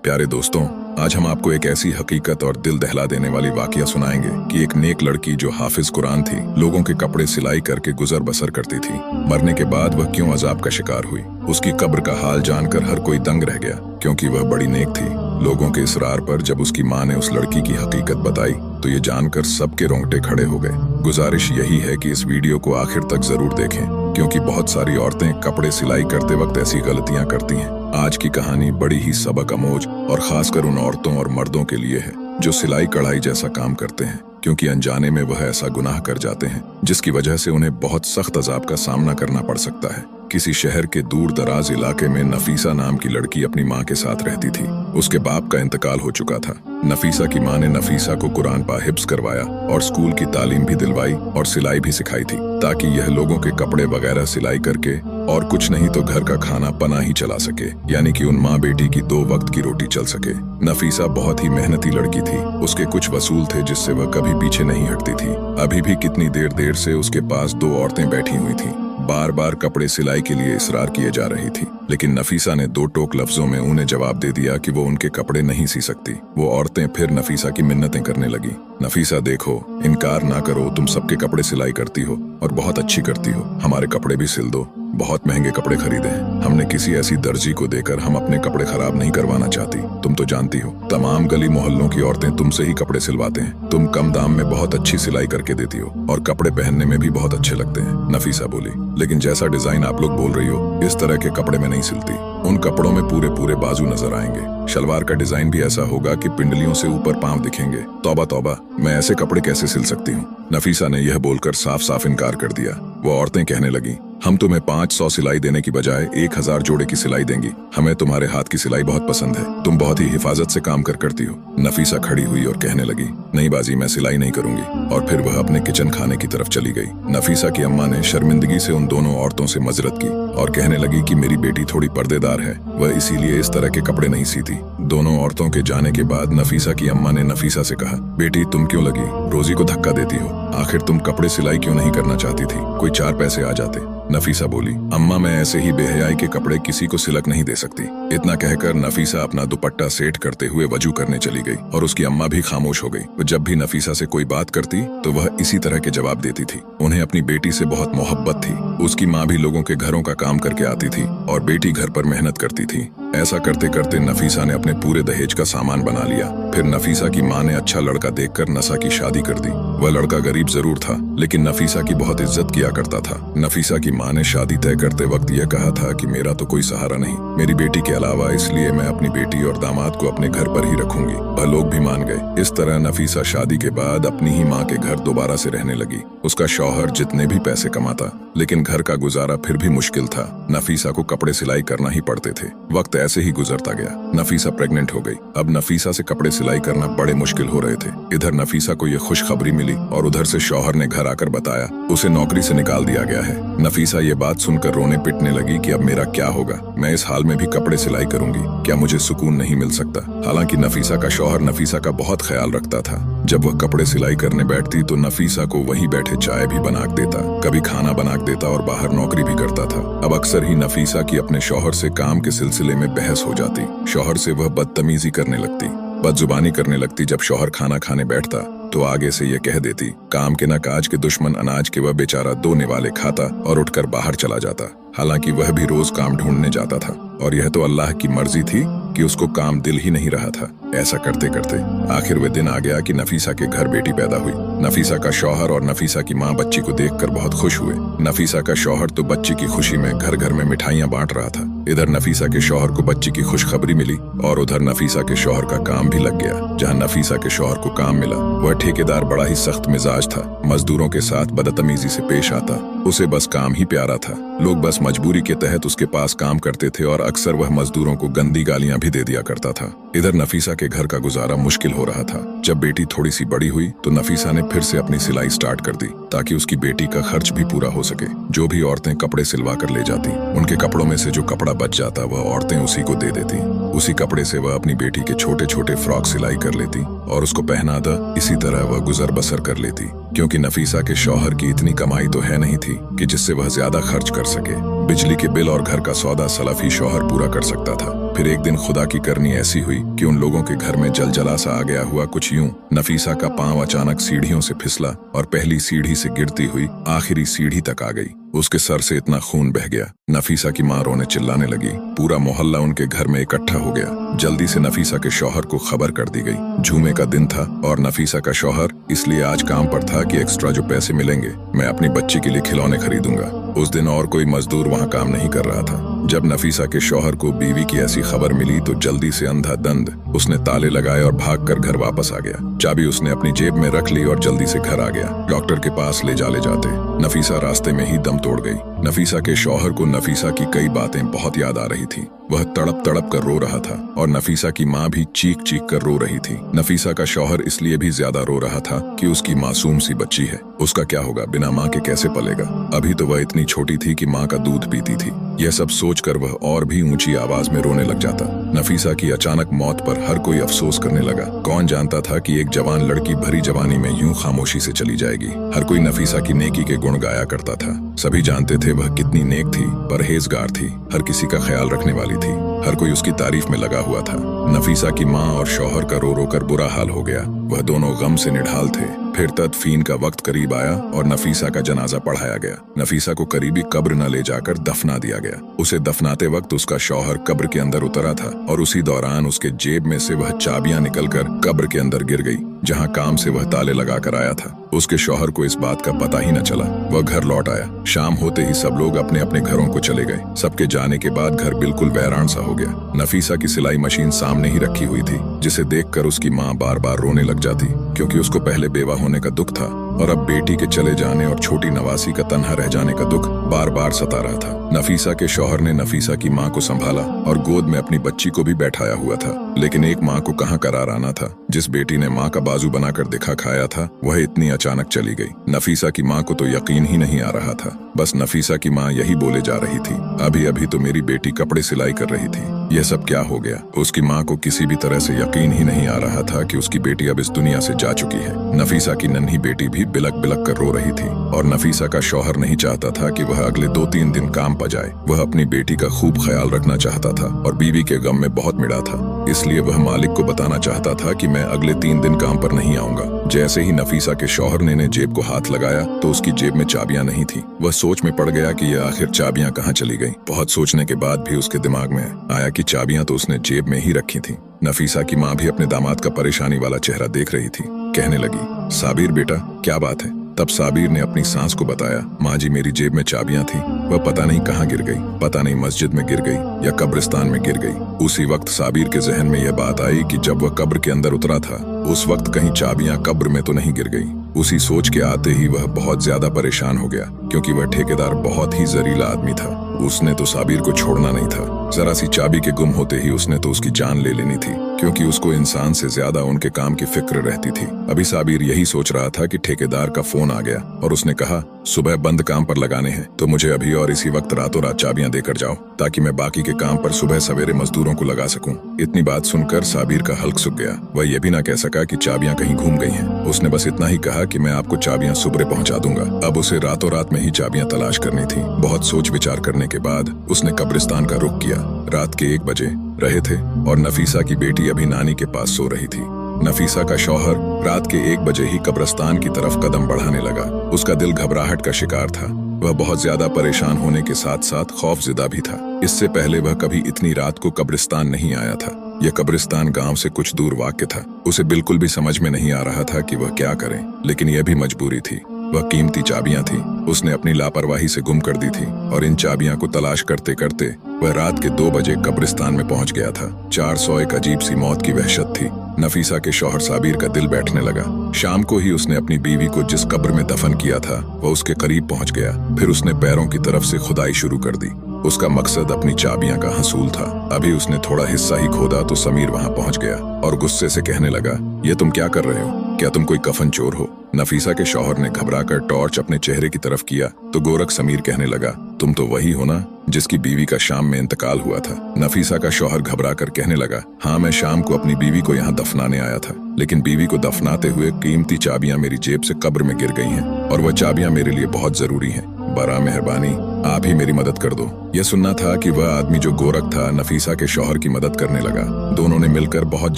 प्यारे दोस्तों, आज हम आपको एक ऐसी हकीकत और दिल दहला देने वाली वाकया सुनाएंगे कि एक नेक लड़की जो हाफिज कुरान थी, लोगों के कपड़े सिलाई करके गुजर बसर करती थी, मरने के बाद वह क्यों अजाब का शिकार हुई। उसकी कब्र का हाल जानकर हर कोई दंग रह गया, क्योंकि वह बड़ी नेक थी। लोगों के इसरार पर जब उसकी माँ ने उस लड़की की हकीकत बताई तो ये जानकर सबके रोंगटे खड़े हो गए। गुजारिश यही है कि इस वीडियो को आखिर तक जरूर देखें, क्योंकि बहुत सारी औरतें कपड़े सिलाई करते वक्त ऐसी गलतियां करती हैं। आज की कहानी बड़ी ही सबक आमोज और खासकर उन औरतों और मर्दों के लिए है जो सिलाई कढ़ाई जैसा काम करते हैं, क्योंकि अनजाने में वह ऐसा गुनाह कर जाते हैं जिसकी वजह से उन्हें बहुत सख्त अजाब का सामना करना पड़ सकता है। किसी शहर के दूर दराज इलाके में नफीसा नाम की लड़की अपनी माँ के साथ रहती थी। उसके बाप का इंतकाल हो चुका था। नफीसा की माँ ने नफीसा को कुरान पा हिफ्ज करवाया और स्कूल की तालीम भी दिलवाई और सिलाई भी सिखाई थी, ताकि यह लोगों के कपड़े वगैरह सिलाई करके और कुछ नहीं तो घर का खाना पना ही चला सके, यानी कि उन माँ बेटी की 2 वक्त की रोटी चल सके। नफीसा बहुत ही मेहनती लड़की थी। उसके कुछ वसूल थे जिससे वह कभी पीछे नहीं हटती थी। अभी भी कितनी देर से उसके पास 2 औरतें बैठी हुई थीं। बार बार कपड़े सिलाई के लिए इसरार किए जा रही थी, लेकिन नफीसा ने 2 टोक लफ्जों में उन्हें जवाब दे दिया कि वो उनके कपड़े नहीं सी सकती। वो औरतें फिर नफीसा की मिन्नतें करने लगी। नफीसा देखो, इनकार ना करो, तुम सबके कपड़े सिलाई करती हो और बहुत अच्छी करती हो, हमारे कपड़े भी सिल दो। बहुत महंगे कपड़े खरीदे हैं हमने, किसी ऐसी दर्जी को देकर हम अपने कपड़े खराब नहीं करवाना चाहती। तुम तो जानती हो तमाम गली मोहल्लों की औरतें तुमसे ही कपड़े सिलवाते हैं। तुम कम दाम में बहुत अच्छी सिलाई करके देती हो और कपड़े पहनने में भी बहुत अच्छे लगते हैं। नफीसा बोली, लेकिन जैसा डिजाइन आप लोग बोल रही हो इस तरह के कपड़े में नहीं सिलती। उन कपड़ों में पूरे पूरे बाजू नजर आएंगे। शलवार का डिजाइन भी ऐसा होगा कि पिंडलियों से ऊपर पांव दिखेंगे। तौबा तौबा, मैं ऐसे कपड़े कैसे सिल सकती हूँ। नफीसा ने यह बोलकर साफ साफ इनकार कर दिया। वो औरतें कहने लगी, हम तुम्हें 500 सिलाई देने की बजाय 1000 जोड़े की सिलाई देंगी। हमें तुम्हारे हाथ की सिलाई बहुत पसंद है, तुम बहुत ही हिफाजत से काम करती हो। नफीसा खड़ी हुई और कहने लगी, नहीं बाजी, मैं सिलाई नहीं करूंगी। और फिर वह अपने किचन खाने की तरफ चली गई। नफीसा की अम्मा ने शर्मिंदगी से उन दोनों औरतों से मजरत की और कहने लगी कि मेरी बेटी थोड़ी पर्देदार है, वह इसीलिए इस तरह के कपड़े नहीं सीती। दोनों औरतों के जाने के बाद नफीसा की अम्मा ने नफीसा से कहा, बेटी तुम क्यों लगी रोजी को धक्का देती हो? आखिर तुम कपड़े सिलाई क्यों नहीं करना चाहती थी? कोई 4 पैसे आ जाते। नफीसा बोली, अम्मा मैं ऐसे ही बेहयाई के कपड़े किसी को सिलक नहीं दे सकती। इतना कहकर नफीसा अपना दुपट्टा सेट करते हुए वजू करने चली गई और उसकी अम्मा भी खामोश हो गई। वो जब भी नफीसा से कोई बात करती तो वह इसी तरह के जवाब देती थी। उन्हें अपनी बेटी से बहुत मोहब्बत थी। उसकी माँ भी लोगों के घरों का काम करके आती थी और बेटी घर पर मेहनत करती थी। ऐसा करते करते नफीसा ने अपने पूरे दहेज का सामान बना लिया। फिर नफीसा की माँ ने अच्छा लड़का देखकर नसा की शादी कर दी। वह लड़का गरीब जरूर था, लेकिन नफीसा की बहुत इज्जत किया करता था। नफीसा की माँ ने शादी तय करते वक्त यह कहा था कि मेरा तो कोई सहारा नहीं मेरी बेटी के अलावा, इसलिए मैं अपनी बेटी और दामाद को अपने घर पर ही रखूंगी। वह लोग भी मान गए। इस तरह नफीसा शादी के बाद अपनी ही माँ के घर दोबारा से रहने लगी। उसका शौहर जितने भी पैसे कमाता, लेकिन घर का गुजारा फिर भी मुश्किल था। नफीसा को कपड़े सिलाई करना ही पड़ते थे। वक्त ऐसे ही गुजरता गया। नफीसा प्रेग्नेंट हो गई। अब नफीसा से कपड़े सिलाई करना बड़े मुश्किल हो रहे थे। इधर नफीसा को यह खुशखबरी मिली और उधर से शौहर ने घर आकर बताया उसे नौकरी से निकाल दिया गया है। नफीसा ये बात सुनकर रोने पिटने लगी कि अब मेरा क्या होगा, मैं इस हाल में भी कपड़े सिलाई करूंगी, क्या मुझे सुकून नहीं मिल सकता? हालांकि नफीसा का शौहर नफीसा का बहुत ख्याल रखता था। जब वह कपड़े सिलाई करने बैठती तो नफीसा को वहीं बैठे चाय भी बना देता, कभी खाना बना देता और बाहर नौकरी भी करता था। अब अक्सर ही नफीसा की अपने शौहर से काम के सिलसिले में बहस हो जाती। शौहर से वह बदतमीजी करने लगती, बदजुबानी करने लगती। जब शौहर खाना खाने बैठता तो आगे से ये कह देती, काम के न काज के दुश्मन अनाज के वह बेचारा 2 निवाले खाता और उठकर बाहर चला जाता। हालांकि वह भी रोज काम ढूंढने जाता था और यह तो अल्लाह की मर्जी थी कि उसको काम दिल ही नहीं रहा था। ऐसा करते करते आखिर वह दिन आ गया कि नफीसा के घर बेटी पैदा हुई। नफीसा का शौहर और नफीसा की माँ बच्ची को देखकर बहुत खुश हुए। नफीसा का शौहर तो बच्ची की खुशी में घर घर में मिठाइयाँ बांट रहा था। इधर नफीसा के शौहर को बच्ची की खुशखबरी मिली और उधर नफीसा के शौहर का काम भी लग गया। जहाँ नफीसा के शौहर को काम मिला, वह ठेकेदार बड़ा ही सख्त मिजाज था। मजदूरों के साथ बदतमीजी से पेश आता। उसे बस काम ही प्यारा था। लोग बस मजबूरी के तहत उसके पास काम करते थे और अक्सर वह मजदूरों को गंदी गालियां भी दे दिया करता था। इधर नफीसा के घर का गुजारा मुश्किल हो रहा था। जब बेटी थोड़ी सी बड़ी हुई तो नफीसा ने फिर से अपनी सिलाई स्टार्ट कर दी, ताकि उसकी बेटी का खर्च भी पूरा हो सके। जो भी औरतें कपड़े सिलवा कर ले जाती, उनके कपड़ों में से जो कपड़ा बच जाता वह औरतें उसी को दे देती। उसी कपड़े से वह अपनी बेटी के छोटे छोटे फ्रॉक सिलाई कर लेती और उसको पहना दा। इसी तरह वह गुजर बसर कर लेती, क्योंकि नफीसा के शौहर की इतनी कमाई तो है नहीं थी कि जिससे वह ज्यादा खर्च कर सके। बिजली के बिल और घर का सौदा सलफी शौहर पूरा कर सकता था। फिर एक दिन खुदा की करनी ऐसी हुई कि उन लोगों के घर में जलजला सा आ गया हुआ कुछ यूं। नफीसा का पांव अचानक सीढ़ियों से फिसला और पहली सीढ़ी से गिरती हुई आखिरी सीढ़ी तक आ गई। उसके सर से इतना खून बह गया। नफीसा की मां रोने चिल्लाने लगी। पूरा मोहल्ला उनके घर में इकट्ठा हो गया। जल्दी से नफीसा के शौहर को खबर कर दी गई। जुमे का दिन था और नफीसा का शौहर इसलिए आज काम पर था कि एक्स्ट्रा जो पैसे मिलेंगे मैं अपनी बच्ची के लिए खिलौने खरीदूंगा। उस दिन और कोई मजदूर वहाँ काम नहीं कर रहा था। जब नफीसा के शौहर को बीवी की ऐसी खबर मिली तो जल्दी से अंधाधुंध उसने ताले लगाए और भागकर घर वापस आ गया। चाबी उसने अपनी जेब में रख ली और जल्दी से घर आ गया। डॉक्टर के पास ले जाते नफीसा रास्ते में ही दम तोड़ गई। नफीसा के शौहर को नफीसा की कई बातें बहुत याद आ रही थी। वह तड़प तड़प कर रो रहा था और नफीसा की माँ भी चीख चीख कर रो रही थी। नफीसा का शौहर इसलिए भी ज्यादा रो रहा था कि उसकी मासूम सी बच्ची है। उसका क्या होगा, बिना माँ के कैसे पलेगा। अभी तो वह इतनी छोटी थी कि माँ का दूध पीती थी। यह सब सोचकर वह और भी ऊंची आवाज में रोने लग जाता। नफीसा की अचानक मौत पर हर कोई अफसोस करने लगा। कौन जानता था कि एक जवान लड़की भरी जवानी में यूं खामोशी से चली जाएगी। हर कोई नफीसा की नेकी के गुण गाया करता था। सभी जानते थे वह कितनी नेक थी, परहेजगार थी, हर किसी का ख्याल रखने वाली थी। हर कोई उसकी तारीफ में लगा हुआ था। नफीसा की माँ और शौहर का रो रो कर बुरा हाल हो गया। वह दोनों गम से निढाल थे। फिर तदफीन का वक्त करीब आया और नफीसा का जनाजा पढ़ाया गया। नफीसा को करीबी कब्र न ले जाकर दफना दिया गया। उसे दफनाते वक्त उसका शौहर कब्र के अंदर उतरा था और उसी दौरान उसके जेब में से वह चाबियां निकलकर कब्र के अंदर गिर गई, जहां काम से वह ताले लगाकर आया था। उसके शौहर को इस बात का पता ही न चला। वह घर लौट आया। शाम होते ही सब लोग अपने अपने घरों को चले गए। सबके जाने के बाद घर बिल्कुल वीरान सा हो गया। नफीसा की सिलाई मशीन सामने ही रखी हुई थी, जिसे देखकर उसकी माँ बार बार रोने लग जाती, क्योंकि उसको पहले बेवा होने का दुख था और अब बेटी के चले जाने और छोटी नवासी का तन्हा रह जाने का दुख बार बार सता रहा था। नफीसा के शौहर ने नफीसा की माँ को संभाला और गोद में अपनी बच्ची को भी बैठाया हुआ था। लेकिन एक माँ को कहाँ करार आना था। जिस बेटी ने माँ का बाजू बनाकर दिखा खाया था, वह इतनी अचानक चली गई। नफीसा की माँ को तो यकीन ही नहीं आ रहा था। बस नफीसा की माँ यही बोले जा रही थी, अभी अभी तो मेरी बेटी कपड़े सिलाई कर रही थी, यह सब क्या हो गया। उसकी माँ को किसी भी तरह से यकीन ही नहीं आ रहा था कि उसकी बेटी अब इस दुनिया से जा चुकी है। नफीसा की नन्ही बेटी भी बिलक बिलक कर रो रही थी और नफीसा का शौहर नहीं चाहता था कि वह अगले 2-3 दिन काम पर जाए। वह अपनी बेटी का खूब ख्याल रखना चाहता था और बीवी के गम में बहुत मिड़ा था। इसलिए वह मालिक को बताना चाहता था कि मैं अगले 3 दिन काम पर नहीं आऊंगा। जैसे ही नफीसा के शौहर ने जेब को हाथ लगाया तो उसकी जेब में चाबियां नहीं थी। वह सोच में पड़ गया कि यह आखिर चाबियां कहाँ चली गई। बहुत सोचने के बाद भी उसके दिमाग में आया कि चाबियां तो उसने जेब में ही रखी थी। नफीसा की माँ भी अपने दामाद का परेशानी वाला चेहरा देख रही थी। कहने लगी, साबिर बेटा क्या बात है। तब साबिर ने अपनी सास को बताया, माँ जी मेरी जेब में चाबियां थी, वह पता नहीं कहाँ गिर गई, पता नहीं मस्जिद में गिर गई या कब्रिस्तान में गिर गई। उसी वक्त साबिर के जहन में यह बात आई कि जब वह कब्र के अंदर उतरा था उस वक्त कहीं चाबियां कब्र में तो नहीं गिर गई। उसी सोच के आते ही वह बहुत ज्यादा परेशान हो गया, क्योंकि वह ठेकेदार बहुत ही जरीला आदमी था। उसने तो साबिर को छोड़ना नहीं था। जरा सी चाबी के गुम होते ही उसने तो उसकी जान ले लेनी थी, क्योंकि उसको इंसान से ज्यादा उनके काम की फिक्र रहती थी। अभी साबिर यही सोच रहा था कि ठेकेदार का फोन आ गया और उसने कहा, सुबह बंद काम पर लगाने हैं तो मुझे अभी और इसी वक्त रातों रात चाबियां देकर जाओ, ताकि मैं बाकी के काम पर सुबह सवेरे मजदूरों को लगा सकूं। इतनी बात सुनकर साबिर का हल्क सूख गया। वह यह भी ना कह सका कि चाबियां कहीं घूम गई हैं। उसने बस इतना ही कहा कि मैं आपको चाबियां सुबह पहुंचा दूंगा। अब उसे रातों रात में ही चाबियां तलाश करनी थी। बहुत सोच विचार करने के बाद उसने कब्रिस्तान का रुख किया। रात के 1 बजे रहे थे और नफीसा की बेटी अभी नानी के पास सो रही थी। नफीसा का शौहर रात के 1 बजे ही कब्रिस्तान की तरफ कदम बढ़ाने लगा। उसका दिल घबराहट का शिकार था। वह बहुत ज्यादा परेशान होने के साथ साथ खौफजिदा भी था। इससे पहले वह कभी इतनी रात को कब्रिस्तान नहीं आया था। यह कब्रिस्तान गांव से कुछ दूर वाक़ था। उसे बिल्कुल भी समझ में नहीं आ रहा था कि वह क्या करे, लेकिन यह भी मजबूरी थी। वह कीमती चाबियां थी, उसने अपनी लापरवाही से गुम कर दी थी और इन चाबियां को तलाश करते करते वह रात के 2 बजे कब्रिस्तान में पहुंच गया था। 400 एक अजीब सी मौत की वहशत थी। नफीसा के शौहर साबिर का दिल बैठने लगा। शाम को ही उसने अपनी बीवी को जिस कब्र में दफन किया था वह उसके करीब पहुंच गया। फिर उसने पैरों की तरफ से खुदाई शुरू कर दी। उसका मकसद अपनी चाबियां का हसूल था। अभी उसने थोड़ा हिस्सा ही खोदा तो समीर वहां पहुंच गया और गुस्से से कहने लगा, ये तुम क्या कर रहे हो? क्या तुम कोई कफन चोर हो? नफीसा के शौहर ने घबराकर टॉर्च अपने चेहरे की तरफ किया तो गोरख समीर कहने लगा, तुम तो वही हो ना जिसकी बीवी का शाम में इंतकाल हुआ था। नफीसा का शौहर घबराकर कहने लगा, हाँ मैं शाम को अपनी बीवी को यहाँ दफनाने आया था, लेकिन बीवी को दफनाते हुए कीमती चाबियां मेरी जेब से कब्र में गिर गई हैं और वह चाबियां मेरे लिए बहुत जरूरी हैं। बड़ा मेहरबानी, आप ही मेरी मदद कर दो। यह सुनना था कि वह आदमी जो गोरख था नफीसा के शौहर की मदद करने लगा। दोनों ने मिलकर बहुत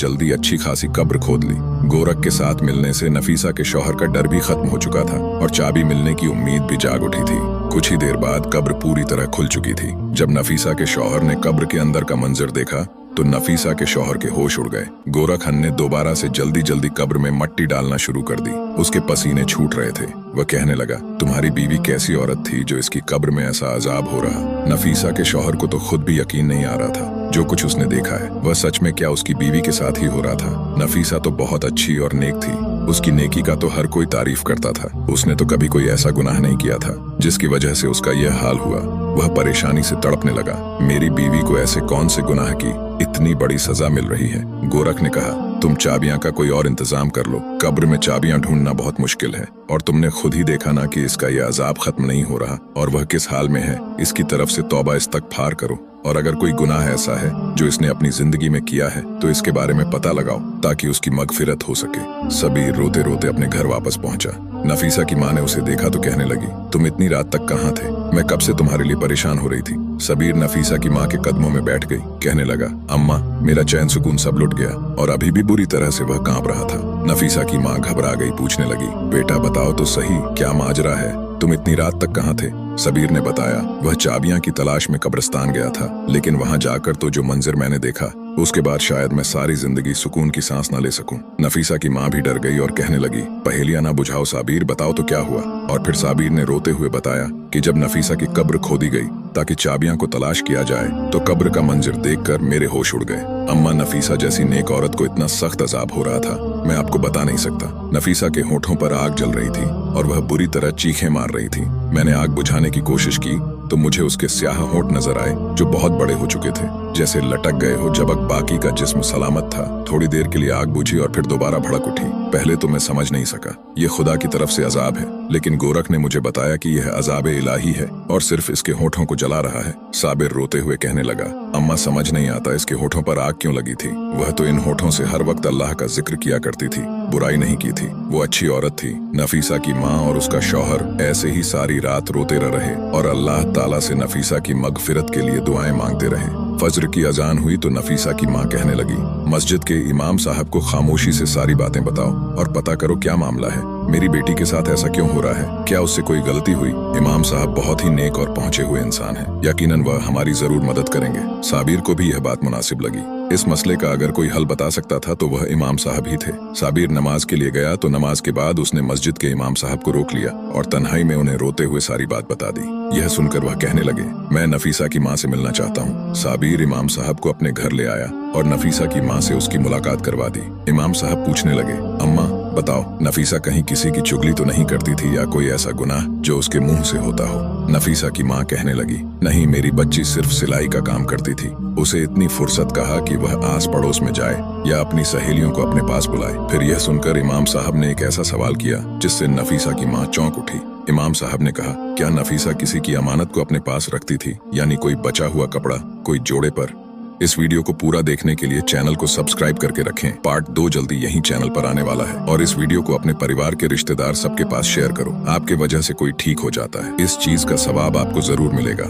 जल्दी अच्छी खासी कब्र खोद ली। गोरख के साथ मिलने से नफीसा के शौहर का डर भी खत्म हो चुका था और चाबी मिलने की उम्मीद भी जाग उठी थी। कुछ ही देर बाद कब्र पूरी तरह खुल चुकी थी। जब नफीसा के शौहर ने कब्र के अंदर का मंजर देखा तो नफीसा के शौहर के होश उड़ गए। गोरख ने दोबारा से जल्दी जल्दी कब्र में मट्टी डालना शुरू कर दी। उसके पसीने छूट रहे थे। वह कहने लगा, तुम्हारी बीवी कैसी औरत थी जो इसकी कब्र में ऐसा अजाब हो रहा। नफीसा के शौहर को तो खुद भी यकीन नहीं आ रहा था। जो कुछ उसने देखा है वह सच में क्या उसकी बीवी के साथ ही हो रहा था। नफीसा तो बहुत अच्छी और नेक थी। उसकी नेकी का तो हर कोई तारीफ करता था। उसने तो कभी कोई ऐसा गुनाह नहीं किया था जिसकी वजह से उसका यह हाल हुआ। वह परेशानी से तड़पने लगा। मेरी बीवी को ऐसे कौन से गुनाह की इतनी बड़ी सजा मिल रही है। गोरख ने कहा, तुम चाबियां का कोई और इंतजाम कर लो। कब्र में चाबियां ढूंढना बहुत मुश्किल है और तुमने खुद ही देखा ना कि इसका यह अजाब खत्म नहीं हो रहा और वह किस हाल में है। इसकी तरफ से तौबा इस्तगफार करो और अगर कोई गुनाह ऐसा है जो इसने अपनी जिंदगी में किया है तो इसके बारे में पता लगाओ ताकि उसकी मगफिरत हो सके। सबीर रोते रोते अपने घर वापस पहुंचा। नफीसा की माँ ने उसे देखा तो कहने लगी, तुम इतनी रात तक कहाँ थे? मैं कब से तुम्हारे लिए परेशान हो रही थी। सबीर नफीसा की माँ के कदमों में बैठ गई। कहने लगा, अम्मा, मेरा चैन सुकून सब लुट गया और अभी भी बुरी तरह से वह कांप रहा था। नफीसा की माँ घबरा गई, पूछने लगी, बेटा बताओ तो सही, क्या माजरा है? तुम इतनी रात तक कहाँ थे? सबीर ने बताया, वह चाबियां की तलाश में कब्रिस्तान गया था, लेकिन वहां जाकर तो जो मंजर मैंने देखा उसके बाद शायद मैं सारी जिंदगी सुकून की सांस न ले सकूं। नफीसा की माँ भी डर गई और कहने लगी, पहेलियां ना बुझाओ साबिर, बताओ तो क्या हुआ। और फिर साबिर ने रोते हुए बताया कि जब नफीसा की कब्र खोदी गई ताकि चाबियां को तलाश किया जाए तो कब्र का मंजर देखकर मेरे होश उड़ गए। अम्मा, नफीसा जैसी नेक औरत को इतना सख्त अजाब हो रहा था, मैं आपको बता नहीं सकता। नफीसा के होठों पर आग जल रही थी और वह बुरी तरह चीखें मार रही थी। मैंने आग बुझाने की कोशिश की तो मुझे उसके स्याह होंठ नजर आए जो बहुत बड़े हो चुके थे, जैसे लटक गए हो जब बाकी का जिस्म सलामत था। थोड़ी देर के लिए आग बुझी और फिर दोबारा भड़क उठी। पहले तो मैं समझ नहीं सका ये खुदा की तरफ से अजाब है, लेकिन गोरख ने मुझे बताया कि यह अजाब इलाही है और सिर्फ इसके होठों को जला रहा है। साबिर रोते हुए कहने लगा, अम्मा समझ नहीं आता इसके होठों पर आग क्यों लगी थी। वह तो इन होठों से हर वक्त अल्लाह का जिक्र किया करती थी, बुराई नहीं की थी। वो अच्छी औरत थी। नफीसा की माँ और उसका शौहर ऐसे ही सारी रात रोते रहे और अल्लाह ताला से नफीसा की मगफिरत के लिए दुआएं मांगते रहे। फज्र की अजान हुई तो नफीसा की माँ कहने लगी, मस्जिद के इमाम साहब को खामोशी से सारी बातें बताओ और पता करो क्या मामला है। मेरी बेटी के साथ ऐसा क्यों हो रहा है? क्या उससे कोई गलती हुई? इमाम साहब बहुत ही नेक और पहुंचे हुए इंसान हैं। यकीनन वह हमारी जरूर मदद करेंगे। साबिर को भी यह बात मुनासिब लगी। इस मसले का अगर कोई हल बता सकता था तो वह इमाम साहब ही थे। साबिर नमाज के लिए गया तो नमाज के बाद उसने मस्जिद के इमाम साहब को रोक लिया और तन्हाई में उन्हें रोते हुए सारी बात बता दी। यह सुनकर वह कहने लगे, मैं नफीसा की माँ से मिलना चाहता हूँ। साबिर इमाम साहब को अपने घर ले आया और नफीसा की माँ से उसकी मुलाकात करवा दी। इमाम साहब पूछने लगे, अम्मा बताओ, नफीसा कहीं किसी की चुगली तो नहीं करती थी या कोई ऐसा गुनाह जो उसके मुंह से होता हो? नफीसा की माँ कहने लगी, नहीं, मेरी बच्ची सिर्फ सिलाई का काम करती थी। उसे इतनी फुर्सत कहा कि वह आस पड़ोस में जाए या अपनी सहेलियों को अपने पास बुलाए। फिर यह सुनकर इमाम साहब ने एक ऐसा सवाल किया जिससे नफीसा की माँ चौंक उठी। इमाम साहब ने कहा, क्या नफीसा किसी की अमानत को अपने पास रखती थी, यानी कोई बचा हुआ कपड़ा कोई जोड़े पर? इस वीडियो को पूरा देखने के लिए चैनल को सब्सक्राइब करके रखें। पार्ट 2 जल्दी यहीं चैनल पर आने वाला है और इस वीडियो को अपने परिवार के रिश्तेदार सबके पास शेयर करो। आपके वजह से कोई ठीक हो जाता है, इस चीज का सवाब आपको जरूर मिलेगा।